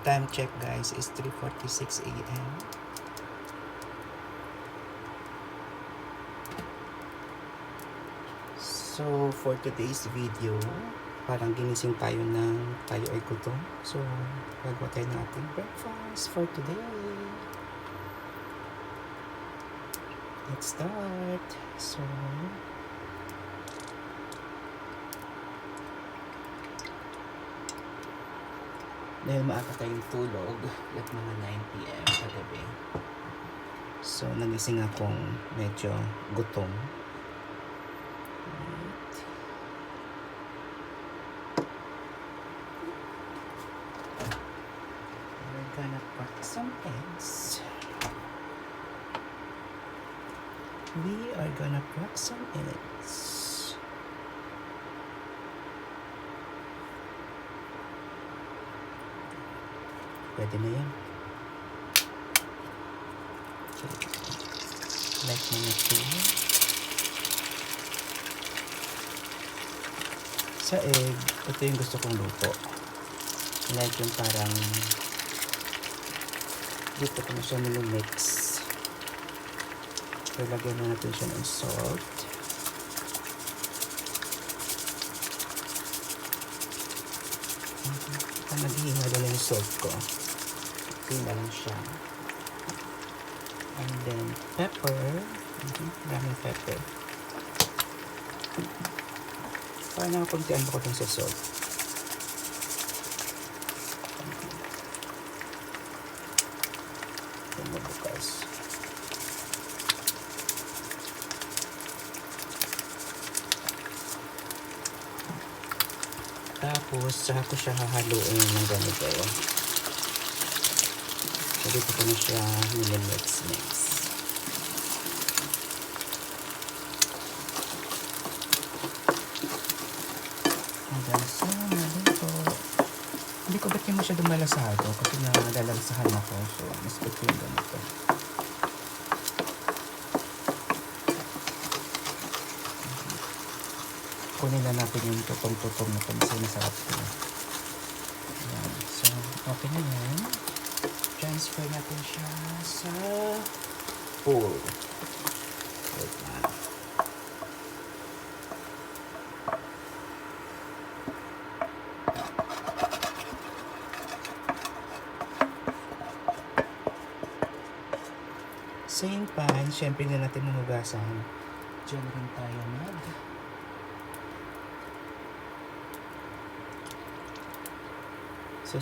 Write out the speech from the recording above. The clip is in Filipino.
Time check guys is 3:46 a.m. So for today's video, parang ginising tayo ay gutom. So gagawa tayo ng ating breakfast for today. Let's start. So dahil maaga tayong tulog, like mga 9 p.m. kagabi. So nagising akong medyo gutom. We're gonna crack some eggs. We are gonna crack some eggs. Pwede na yan. Okay. Like mga 2. Sa egg, ito yung gusto kong luto. Like yung parang dito ko na siya nilumix. So, lagyan na natin siya ng salt. Naghihinga na yung salt ko. Okay na lang siya. And then, pepper. Maraming pepper. Para nakakuntian ko dun sa salt. Ito mabukas. Tapos, saka ko siya hahaluin ng ganito. So, dito ko na siya nililix-mix. Hanggang sa nalito. Hindi ko ba't yung masyadong malasado kasi nalalansahan ako. So, mas gusto yung ganito. Kunin na natin yung tutong-tutong na ito kasi masarap ito. Ayan. So, okay na yan. Transfer natin siya sa bowl. Wait na. Same pan, syempre na natin mahugasan. Diyan rin tayo So